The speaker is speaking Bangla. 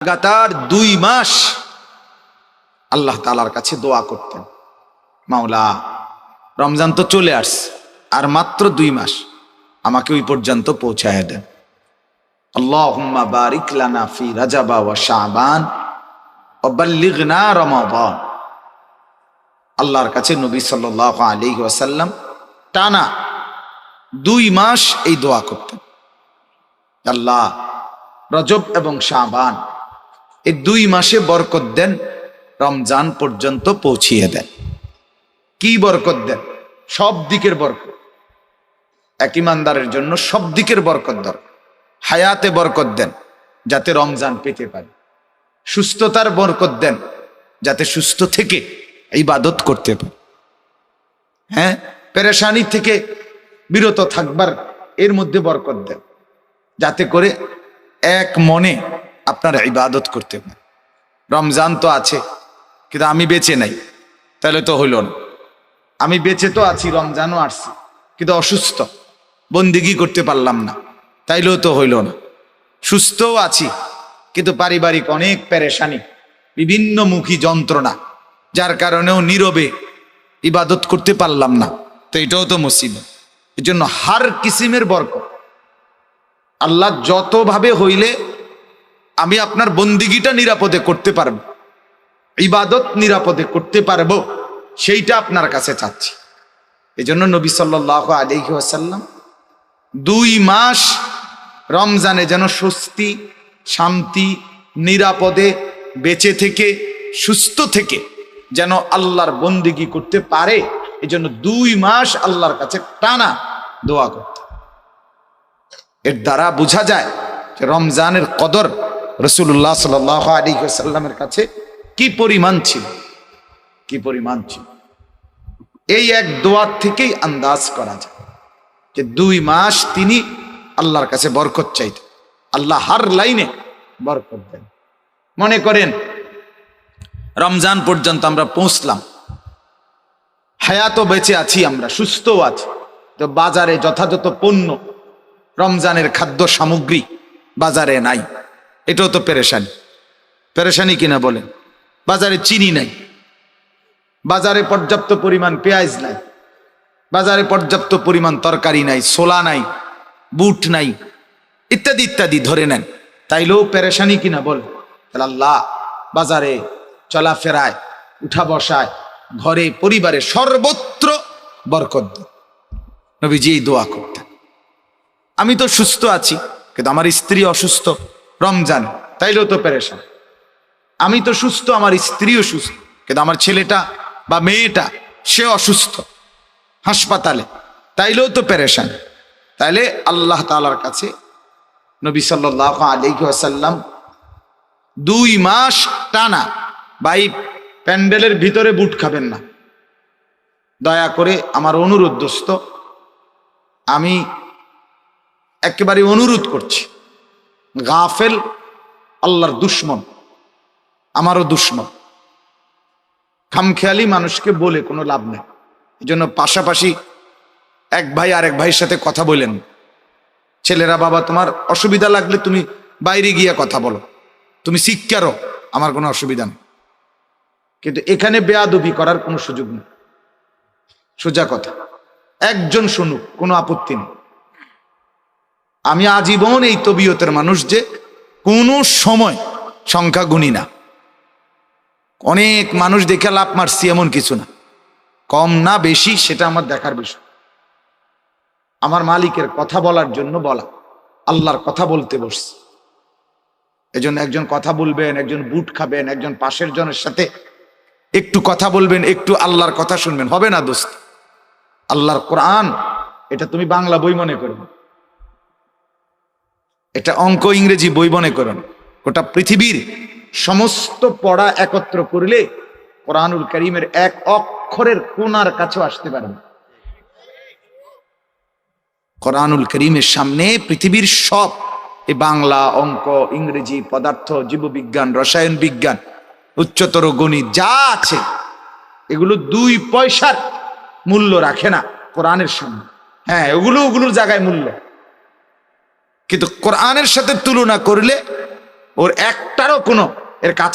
লাগাতার 2 মাস আল্লাহ তাআলার কাছে দোয়া করতেন, মাওলা রমজান তো চলে আসছে, আর মাত্র 2 মাস আমাকে ওই পর্যন্ত পৌঁছায় দেন। আল্লাহুম্মা বারিক লানা ফি রাজাবা ওয়া শাবান ওয়া বাল্লিগনা রমাদান। আল্লাহর কাছে নবী সাল্লাল্লাহু আলাইহি ওয়াসাল্লাম টানা 2 মাস এই দোয়া করতেন, আল্লাহ রজব এবং শাবান এই 2 মাসে বরকত দেন, রমজান পর্যন্ত পৌঁছিয়ে দেন। কি বরকত দেন? সব দিকের বরকত। এক ইমানদারের জন্য সব দিকের বরকত দরকার। হায়াতে বরকত দেন যাতে রমজান পেতে পারে, সুস্থতার বরকত দেন যাতে সুস্থ থেকে ইবাদত করতে পারে, হ্যাঁ, পেরেশানি থেকে বিরত থাকবার এর মধ্যে বরকত দেন যাতে করে এক মনে আপনারা ইবাদত করতে পারেন। রমজান তো আছে কিন্তু আমি বেঁচে নাই, তাহলে তো হইল না। আমি বেঁচে তো আছি, রমজানও আসছি, কিন্তু অসুস্থ, বন্দিগি করতে পারলাম না, তাইলেও তো হইল না। সুস্থও আছি কিন্তু পারিবারিক অনেক পেরেশানি, বিভিন্ন মুখী যন্ত্রণা, যার কারণেও নীরবে ইবাদত করতে পারলাম না, তো এটাও তো মুসিবত। এই জন্য হার কিসিমের বরকত আল্লাহ যতভাবে হইলে আমি আপনার বন্দিগিটা নিরাপদে করতে পারবো, ইবাদত নিরাপদে করতে পারবো, সেইটা আপনার কাছে চাচ্ছি। এই জন্য নবী সাল্লাল্লাহু আলাইহি ওয়াসাল্লাম 2 মাস রমজানে যেন স্বস্তি, শান্তি, নিরাপদে বেঁচে থেকে সুস্থ থেকে যেন আল্লাহর বন্দিগি করতে পারে, এই জন্য 2 মাস আল্লাহর কাছে টানা দোয়া করতে। এর দ্বারা বোঝা যায় যে রমজানের কদর রাসূলুল্লাহ সাল্লাল্লাহু আলাইহি ওয়াসাল্লামের কাছে কি পরিমাণ ছিল, কি পরিমাণ ছিল। এই এক দোয়ার থেকেই আন্দাজ করা যায় যে 2 মাস তিনি আল্লাহর কাছে বরকত চাইতেন। আল্লাহ হার লাইনে বরকত দেন। মনে করেন রমজান পর্যন্ত আমরা পৌঁছলাম, হায়াতও বেঁচে আছি, আমরা সুস্থও আছি, তো বাজারে যথাযথ পণ্য, রমজানের খাদ্য সামগ্রী বাজারে নাই, এটাও তো পেরেশানি। পেরেশানি কিনা বলেন? বাজারে চিনি নাই, বাজারে পর্যাপ্ত পরিমাণ পেঁয়াজ নাই, বাজারে পর্যাপ্ত পরিমাণ তরকারি নাই, ছোলা নাই, বুট নাই, ইত্যাদি ইত্যাদি ধরে নেন, তাইলেও পেরেশানি কিনা বল? তাহলে আল্লাহ বাজারে চলাফেরায়, উঠা বসায়, ঘরে, পরিবারে সর্বত্র বরকত দেন। নবীজি এই দোয়া করতেন। আমি তো সুস্থ আছি কিন্তু আমার স্ত্রী অসুস্থ রমজান, তাইলেও তো পেরেশান। আমি তো সুস্থ, আমার স্ত্রীও সুস্থ, কিন্তু আমার ছেলেটা বা মেয়েটা সে অসুস্থ হাসপাতালে, তাইলেও তো পেরেশান। তাইলে আল্লাহ তাআলার কাছে নবী সাল্লাল্লাহু আলাইহি ওয়াসাল্লাম 2 মাস টানা, ভাই প্যান্ডেলের ভিতরে বুট খাবেন না, দয়া করে আমার অনুরোধ দোস্ত, আমি একেবারে অনুরোধ করছি। গাফেল আল্লাহর দুশ্মন, আমারও দুশ্মন। খামখেয়ালি মানুষকে বলে কোনো লাভ নেই। এই জন্য পাশাপাশি এক ভাই আরেক ভাইয়ের সাথে কথা বলেন। ছেলেরা, বাবা তোমার অসুবিধা লাগলে তুমি বাইরে গিয়ে কথা বলো, তুমি শিক্ষারও, আমার কোনো অসুবিধা নেই, কিন্তু এখানে বেয়াদবি করার কোনো সুযোগ নেই। সোজা কথা, একজন শুনুক, কোনো আপত্তি নেই। আমি আজীবন এই তবিয়তের মানুষ যে কোনো সময় সংখ্যা গুনি না। অনেক মানুষ দেখে লাভ মারছি এমন কিছু না, কম না বেশি সেটা আমার দেখার বিষয়। আমার মালিকের কথা বলার জন্য বলা, আল্লাহর কথা বলতে বসছি। এজন্য একজন কথা বলবেন, একজন বুট খাবেন, একজন পাশের জনের সাথে একটু কথা বলবেন, একটু আল্লাহর কথা শুনবেন, হবে না দোস্ত? আল্লাহর কোরআন এটা তুমি বাংলা বই মনে করো, এটা অঙ্ক ইংরেজি বই মনে করো, গোটা পৃথিবীর সমস্ত পড়া একত্র করলে কোরআনুল কারীমের এক অক্ষরের কোণার কাছেও আসতে পারে না। কোরআনুল কারীমের সামনে পৃথিবীর সব, এই বাংলা, অঙ্ক, ইংরেজি, পদার্থ, জীববিজ্ঞান, রসায়ন বিজ্ঞান, উচ্চতর গণিত যা আছে, এগুলো 2 পয়সার মূল্য রাখে না কোরআনের সামনে। হ্যাঁ, ওগুলোর জায়গায় মূল্য, কিন্তু কোরআনের সাথে তুলনা করলে ওর একটারও কোনো এর কাছে